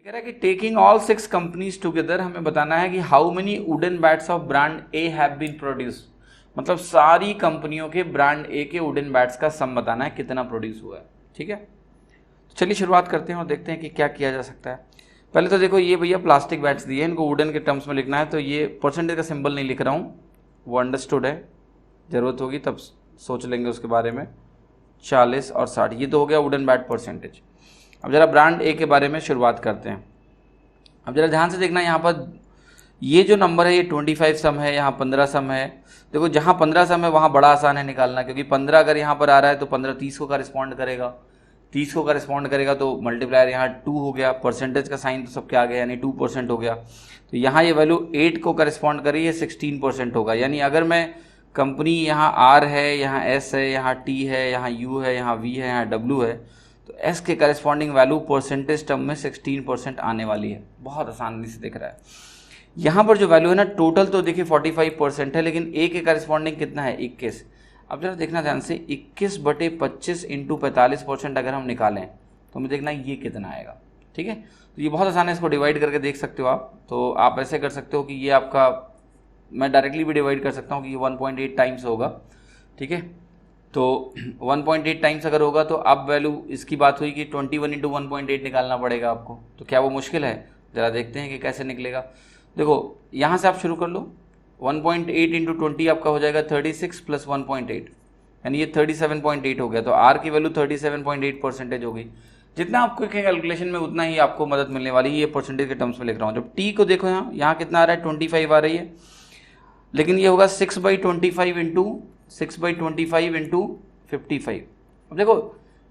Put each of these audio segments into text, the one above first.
कह रहा है कि टेकिंग ऑल 6 कंपनीज टुगेदर हमें बताना है कि how many wooden bats of brand A have been produce, मतलब सारी कंपनियों के ब्रांड ए के वुडन बैट्स का सम बताना है कितना प्रोड्यूस हुआ है। ठीक है, तो चलिए शुरुआत करते हैं और देखते हैं कि क्या किया जा सकता है। पहले तो देखो ये भैया प्लास्टिक बैट्स दिए हैं, इनको वुडन के टर्म्स में लिखना है, तो ये परसेंटेज का सिंबल नहीं लिख रहा हूँ, वो अंडरस्टूड है, ज़रूरत होगी तब सोच लेंगे उसके बारे में। 40 और 60 ये तो हो गया वुडन बैट परसेंटेज। अब जरा ब्रांड ए के बारे में शुरुआत करते हैं। अब जरा ध्यान से देखना, यहाँ पर ये जो नंबर है ये 25 सम है, यहाँ 15 सम है। देखो जहाँ 15 सम है वहाँ बड़ा आसान है निकालना, क्योंकि 15 अगर यहाँ पर आ रहा है तो 15 30 को करिस्पॉन्ड करेगा, 30 को करिस्पॉन्ड करेगा तो मल्टीप्लायर यहाँ 2 हो गया, परसेंटेज का साइन तो सबके आ गया यानी 2% हो गया। तो यहाँ ये वैल्यू 8 को करिस्पॉन्ड करी है, 16% होगा। यानी अगर मैं कंपनी यहाँ आर है, यहाँ एस है, यहाँ टी है, यहाँ यू है, यहाँ वी है, यहाँ डब्ल्यू है, तो एस के करेस्पॉन्डिंग वैल्यू परसेंटेज टर्म में 16% आने वाली है। बहुत आसानी से दिख रहा है। यहाँ पर जो वैल्यू है ना, टोटल तो देखिए 45% है, लेकिन ए के करेस्पॉन्डिंग कितना है, 21। अब जरा देखना ध्यान से, 21/25 इंटू 45% अगर हम निकालें तो हमें देखना ये कितना आएगा। ठीक है, तो ये बहुत आसान है, इसको डिवाइड करके देख सकते हो आप। तो आप ऐसे कर सकते हो कि ये आपका, मैं डायरेक्टली भी डिवाइड कर सकता हूँ कि ये 1.8 टाइम्स होगा। ठीक है, तो 1.8 टाइम्स अगर होगा तो अब वैल्यू इसकी बात हुई कि 21 इंटू 1.8 निकालना पड़ेगा आपको। तो क्या वो मुश्किल है? ज़रा देखते हैं कि कैसे निकलेगा। देखो यहाँ से आप शुरू कर लो, 1.8 इंटू 20 आपका हो जाएगा 36 प्लस 1.8, यानी ये 37.8 हो गया। तो आर की वैल्यू 37.8% हो गई। जितना आपको कैलकुलेशन में उतना ही आपको मदद मिलने वाली है, ये परसेंटेज के टर्म्स में लिख रहा हूँ। जब टी को देखो यहाँ कितना आ रहा है, 25 आ रही है, लेकिन ये होगा 6/25 इंटू 6/25 इंटू 55। अब देखो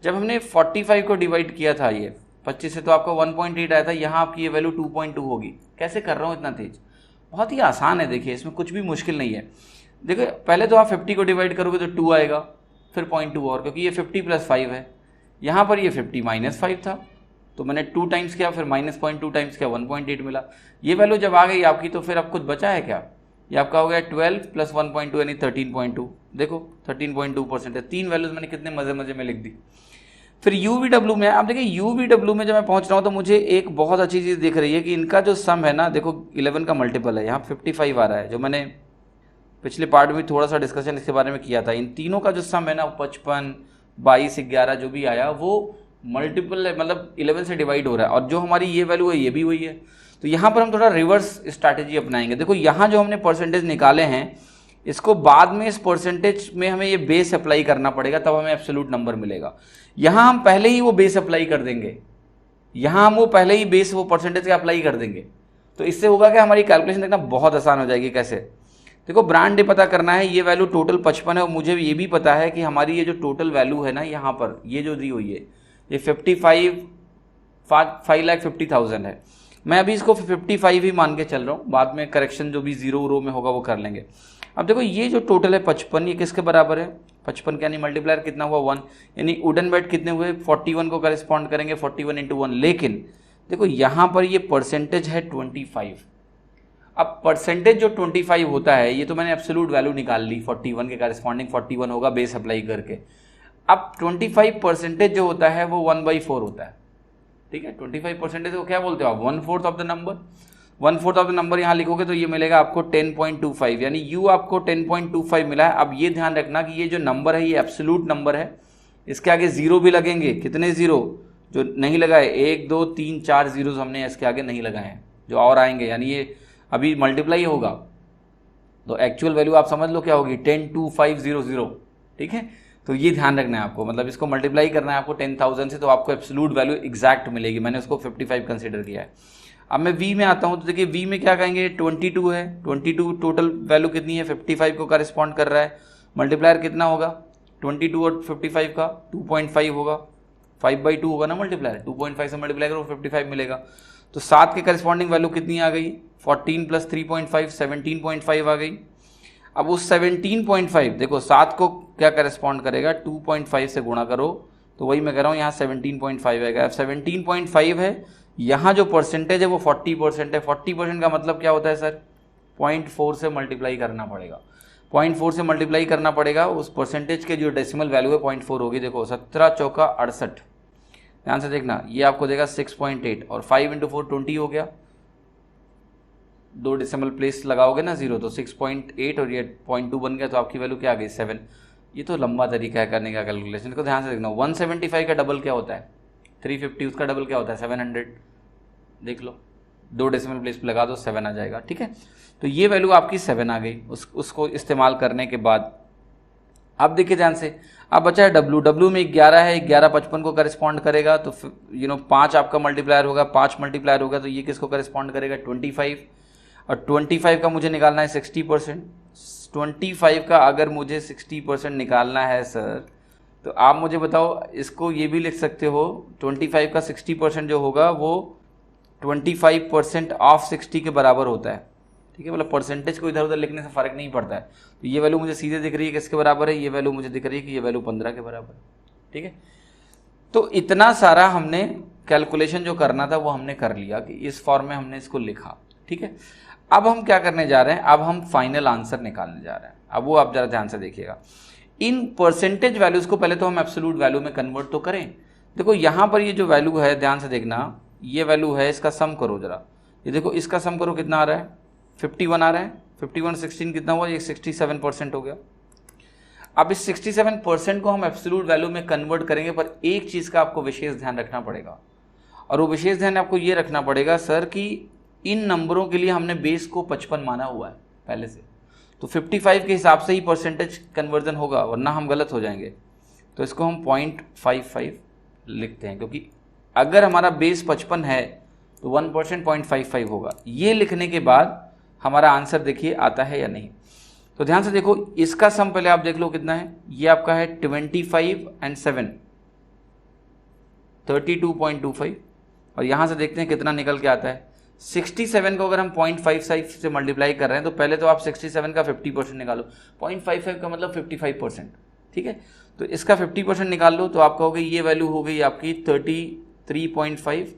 जब हमने 45 को डिवाइड किया था ये 25 से, तो आपका 1.8 आया था, यहाँ आपकी ये वैल्यू 2.2 होगी। कैसे कर रहा हूँ इतना तेज? बहुत ही आसान है, देखिए इसमें कुछ भी मुश्किल नहीं है। देखो पहले तो आप 50 को डिवाइड करोगे तो 2 आएगा, फिर 0.2 और, क्योंकि ये 50 + 5 है। यहाँ पर ये 50 - 5 था, तो मैंने 2 टाइम्स किया, फिर -0.2 टाइम्स किया, 1.8 मिला। ये वैल्यू जब आ गई आपकी, तो फिर अब कुछ बचा है क्या? ये आपका हो गया 12 + 1.2 यानी 13.2। देखो 13.2% है। 3 वैल्यूज मैंने कितने मजे मजे में लिख दी। फिर UVW में, अब देखिए UVW में जब मैं पहुंच रहा हूं तो मुझे एक बहुत अच्छी चीज़ दिख रही है कि इनका जो सम है ना, देखो 11 का मल्टीपल है, यहाँ 55 आ रहा है। जो मैंने पिछले पार्ट में थोड़ा सा डिस्कशन इसके बारे में किया था, इन तीनों का जो सम है ना, 55, 22, 11 जो भी आया वो मल्टीपल है, मतलब 11 से डिवाइड हो रहा है। और जो हमारी ये वैल्यू है ये भी वही है। तो यहाँ पर हम थोड़ा रिवर्स स्ट्रैटेजी अपनाएंगे। देखो यहाँ जो हमने परसेंटेज निकाले हैं, इसको बाद में इस परसेंटेज में हमें ये बेस अप्लाई करना पड़ेगा, तब हमें एब्सोल्यूट नंबर मिलेगा। यहाँ हम पहले ही वो बेस अप्लाई कर देंगे, यहाँ हम वो पहले ही बेस वो परसेंटेज का अप्लाई कर देंगे। तो इससे होगा कि हमारी कैलकुलेशन देखना बहुत आसान हो जाएगी। कैसे? देखो ब्रांड ए पता करना है, ये वैल्यू टोटल 55 है, और मुझे ये भी पता है कि हमारी ये जो टोटल वैल्यू है ना, यहाँ पर ये जो दी हुई है ये 5,50,000 है। मैं अभी इसको 55 ही मान के चल रहा हूँ, बाद में करेक्शन जो भी 0 रो में होगा वो कर लेंगे। अब देखो ये जो टोटल है 55, ये किसके बराबर है? 55 का यानी मल्टीप्लायर कितना हुआ? 1, यानी वुडन बैट कितने हुए? 41 को करेस्पॉन्ड करेंगे, 41 इंटू 1। लेकिन देखो यहाँ पर ये परसेंटेज है 25। अब परसेंटेज जो 25 होता है, ये तो मैंने एब्सोल्यूट वैल्यू निकाल ली, 41 के करेस्पॉन्डिंग 41 होगा बेस अप्लाई करके। अब 25% जो होता है वो 1/4 होता है। ठीक है, 25% को क्या बोलते हो आप? 1/4 of the number. 1/4 of the number यहाँ लिखोगे तो ये मिलेगा आपको 10.25, यानी यू आपको 10.25 मिला है। अब ये ध्यान रखना कि ये जो नंबर है ये एब्सोल्यूट नंबर है, इसके आगे जीरो भी लगेंगे। कितने जीरो? जो नहीं लगाए, 1 2 3 4 जीरोज हमने इसके आगे नहीं लगाए हैं, जो और आएंगे, यानी ये अभी मल्टीप्लाई होगा तो एक्चुअल वैल्यू आप समझ लो क्या होगी, 102500। ठीक है, तो ये ध्यान रखना है आपको, मतलब इसको मल्टीप्लाई करना है आपको 10,000 से, तो आपको एब्सोल्यूट वैल्यू एग्जैक्ट मिलेगी। मैंने उसको 55 कंसीडर किया है। अब मैं वी में आता हूँ, तो देखिए वी में क्या कहेंगे, 22 है। 22 टोटल वैल्यू कितनी है? 55 को करेस्पॉन्ड कर रहा है। मल्टीप्लायर कितना होगा 22 और 55 का? 2.5 होगा, 5/2 होगा ना मल्टीप्लायर, 2.5 से मल्टीप्लाई करो 55 मिलेगा। तो 7 के करेस्पॉन्डिंग वैल्यू कितनी आ गई? 14 + 3.5 17.5 आ गई। अब उस 17.5 देखो 7 को क्या करेस्पॉन्ड करेगा, 2.5 से गुणा करो, तो वही मैं कह रहा हूँ यहाँ 17.5 आएगा। अब 17.5 है, यहाँ जो परसेंटेज है वो 40% है। 40% का मतलब क्या होता है सर? 0.4 से मल्टीप्लाई करना पड़ेगा। 0.4 से मल्टीप्लाई करना पड़ेगा, उस परसेंटेज के जो डेसिमल वैल्यू है 0.4 होगी। देखो 17 × 4 = 68, ध्यान से देखना, ये आपको देगा 6.8 और 5 × 4 20 हो गया, 2 डेसिमल प्लेस लगाओगे ना 0 तो 6.8 और ये 0.2 बन गया, तो आपकी वैल्यू क्या आ गई 7। ये तो लंबा तरीका है करने का कैलकुलेशन को, ध्यान से देखना। 175 का डबल क्या होता है 350, उसका डबल क्या होता है 700, देख लो 2 डेसिमल प्लेस पे लगा दो 7 आ जाएगा, ठीक है। तो ये वैल्यू आपकी 7 आ गई उसको इस्तेमाल करने के बाद। अब देखिए ध्यान से, अब बचा है W में 11 है, 11 55 को करिस्पॉन्ड करेगा, तो 5 आपका मल्टीप्लायर होगा, 5 मल्टीप्लायर होगा, तो ये किसको करिस्पॉन्ड करेगा 25, और 25 का मुझे निकालना है 60%। 25 का अगर मुझे 60% निकालना है सर, तो आप मुझे बताओ, इसको ये भी लिख सकते हो 25 का 60% जो होगा वो 25% ऑफ 60 के बराबर होता है, ठीक है। मतलब परसेंटेज को इधर उधर लिखने से फ़र्क नहीं पड़ता है। तो ये वैल्यू मुझे सीधे दिख रही है किसके बराबर है, ये वैल्यू मुझे दिख रही है कि ये वैल्यू 15 के बराबर है, ठीक है। तो इतना सारा हमने कैलकुलेशन जो करना था वो हमने कर लिया कि इस फॉर्म में हमने इसको लिखा, ठीक है। अब हम क्या करने जा रहे हैं, अब हम फाइनल आंसर निकालने जा रहे हैं। अब वो आप जरा ध्यान से देखिएगा, इन परसेंटेज वैल्यूज को पहले तो हम एब्सोल्यूट वैल्यू में कन्वर्ट तो करें। देखो यहाँ पर ये जो वैल्यू है, ध्यान से देखना, ये वैल्यू है, इसका सम करो जरा, ये देखो इसका सम करो कितना आ रहा है 51 आ रहा है, 51 16 कितना हुआ, ये 67% हो गया। अब इस 67% को हम एब्सोल्यूट वैल्यू में कन्वर्ट करेंगे, पर एक चीज़ का आपको विशेष ध्यान रखना पड़ेगा, और वो विशेष ध्यान आपको ये रखना पड़ेगा सर कि इन नंबरों के लिए हमने बेस को 55 माना हुआ है पहले से, तो 55 के हिसाब से ही परसेंटेज कन्वर्जन होगा, वरना हम गलत हो जाएंगे। तो इसको हम 0.55 लिखते हैं, क्योंकि अगर हमारा बेस 55 है तो 1% 0.55 होगा। ये लिखने के बाद हमारा आंसर देखिए आता है या नहीं। तो ध्यान से देखो, इसका सम पहले आप देख लो कितना है, ये आपका है 25 और 7 32.25, और यहाँ से देखते हैं कितना निकल के आता है। 67 को अगर हम 0.55 से मल्टीप्लाई कर रहे हैं, तो पहले तो आप 67 का 50% निकालो, 0.55 का मतलब 55%, ठीक है। तो इसका 50% निकाल लो, तो आपका हो गई, ये वैल्यू हो गई आपकी 33.5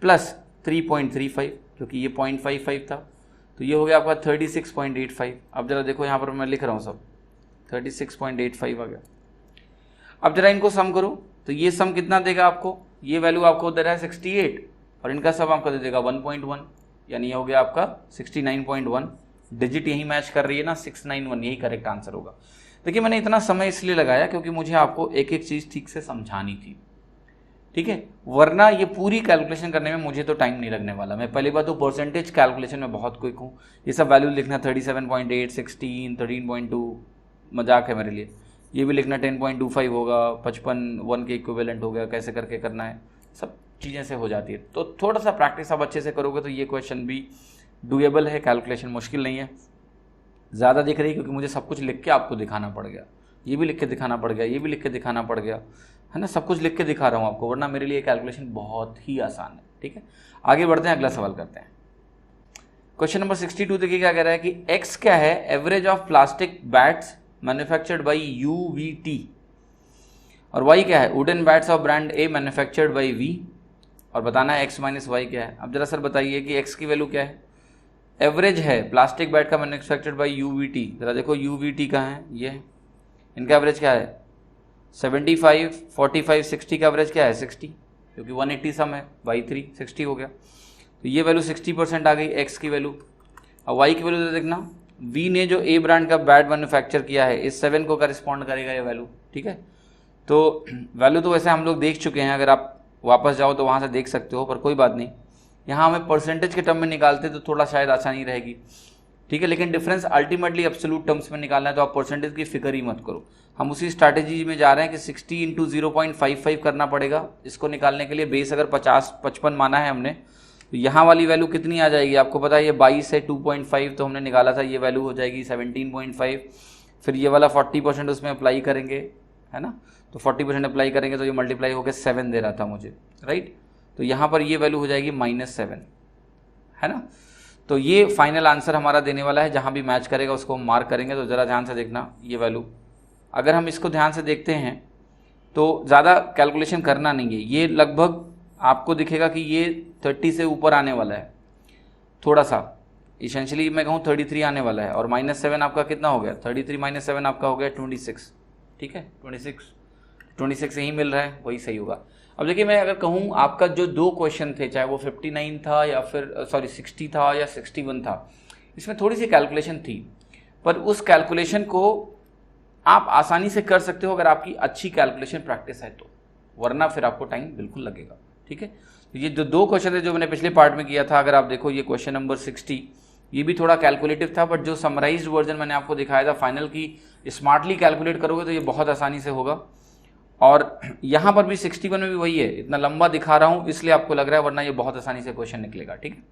प्लस 3.35, क्योंकि ये 0.55 था, तो ये हो गया आपका 36.85। अब जरा देखो यहाँ पर मैं लिख रहा हूँ सब, 36.85 आ गया। अब जरा इनको सम करो, तो ये सम कितना देगा आपको, ये वैल्यू आपको दे रहा है 68, और इनका सम आपको दे देगा 1.1, यानी ये हो गया आपका 69.1। डिजिट यही मैच कर रही है ना, 691 यही करेक्ट आंसर होगा। देखिए मैंने इतना समय इसलिए लगाया क्योंकि मुझे आपको एक एक चीज़ ठीक से समझानी थी, ठीक है, वरना ये पूरी कैलकुलेशन करने में मुझे तो टाइम नहीं लगने वाला। मैं पहली बात तो परसेंटेज कैलकुलेशन में बहुत क्विक हूँ, ये सब वैल्यू लिखना 37.8 16 13.2 मजाक है मेरे लिए। ये भी लिखना 10.25 होगा, 55 1 के इक्विवेलेंट हो गया, कैसे करके करना है, सब चीज़ें से हो जाती है। तो थोड़ा सा प्रैक्टिस आप अच्छे से करोगे तो ये क्वेश्चन भी डूएबल है, कैलकुलेशन मुश्किल नहीं है। ज़्यादा दिख रही है क्योंकि मुझे सब कुछ लिख के आपको दिखाना पड़ गया, ये भी लिख के दिखाना पड़ गया, ये भी लिख के दिखाना पड़ गया, है ना, सब कुछ लिख के दिखा रहा हूँ आपको, वरना मेरे लिए कैलकुलेशन बहुत ही आसान है, ठीक है। आगे बढ़ते हैं, अगला सवाल करते हैं। क्वेश्चन नंबर 62 देखिए क्या कह रहा है कि एक्स क्या है, average of plastic bats manufactured by UVT, और वाई क्या है, wooden bats of brand A manufactured by V, और बताना है x माइनस वाई क्या है। अब जरा सर बताइए कि x की वैल्यू क्या है, एवरेज है प्लास्टिक बैट का मैन्युफैक्चर्ड बाई UVT, जरा देखो UVT कहाँ है, ये है, इनका एवरेज क्या है 75 45 60 का एवरेज क्या है 60, क्योंकि 180 सम है, y3 60 हो गया, तो ये वैल्यू 60% आ गई x की वैल्यू। अब y की वैल्यू देखना, V ने जो A ब्रांड का बैट मैन्युफैक्चर किया है, इस 7 को करिस्पॉन्ड करेगा ये वैल्यू, ठीक है। तो वैल्यू तो वैसे हम लोग देख चुके हैं, अगर आप वापस जाओ तो वहाँ से देख सकते हो, पर कोई बात नहीं, यहाँ हमें परसेंटेज के टर्म में निकालते तो थोड़ा शायद आसानी रहेगी, ठीक है। लेकिन डिफरेंस अल्टीमेटली एब्सोल्यूट टर्म्स में निकालना है, तो आप परसेंटेज की फिक्र ही मत करो। हम उसी स्ट्रैटेजी में जा रहे हैं कि 60 × 0.55 करना पड़ेगा इसको निकालने के लिए। बेस अगर 55 माना है हमने, तो यहाँ वाली वैल्यू कितनी आ जाएगी आपको पता है, ये 22 है 2.5 तो हमने निकाला था, ये वैल्यू हो जाएगी 17.5। फिर ये वाला 40% उसमें अप्लाई करेंगे, है ना, तो 40% अप्लाई करेंगे तो ये मल्टीप्लाई होकर 7 दे रहा था मुझे, राइट। तो यहाँ पर ये वैल्यू हो जाएगी -7, है ना। तो ये फाइनल आंसर हमारा देने वाला है, जहाँ भी मैच करेगा उसको हम मार्क करेंगे। तो ज़रा ध्यान से देखना ये वैल्यू, अगर हम इसको ध्यान से देखते हैं तो ज़्यादा कैलकुलेशन करना नहीं है, ये लगभग आपको दिखेगा कि ये 30 से ऊपर आने वाला है, थोड़ा सा इसेंशियली मैं कहूँ 33 आने वाला है, और -7 आपका कितना हो गया, 33 - 7 आपका हो गया 26, ठीक है, 26 यही मिल रहा है, वही सही होगा। अब देखिए मैं अगर कहूँ आपका जो 2 क्वेश्चन थे, चाहे वो 59 था या फिर 60 था या 61 था, इसमें थोड़ी सी कैलकुलेशन थी, पर उस कैलकुलेशन को आप आसानी से कर सकते हो अगर आपकी अच्छी कैलकुलेशन प्रैक्टिस है तो, वरना फिर आपको टाइम बिल्कुल लगेगा। ठीक है, तो ये जो 2 क्वेश्चन थे जो मैंने पिछले पार्ट में किया था, अगर आप देखो ये क्वेश्चन नंबर 60, ये भी थोड़ा कैलकुलेटिव था, बट जो समराइज्ड वर्जन मैंने आपको दिखाया था फाइनल की, स्मार्टली कैलकुलेट करोगे तो ये बहुत आसानी से होगा। और यहाँ पर भी 61 में भी वही है, इतना लंबा दिखा रहा हूँ इसलिए आपको लग रहा है, वरना ये बहुत आसानी से क्वेश्चन निकलेगा। ठीक है।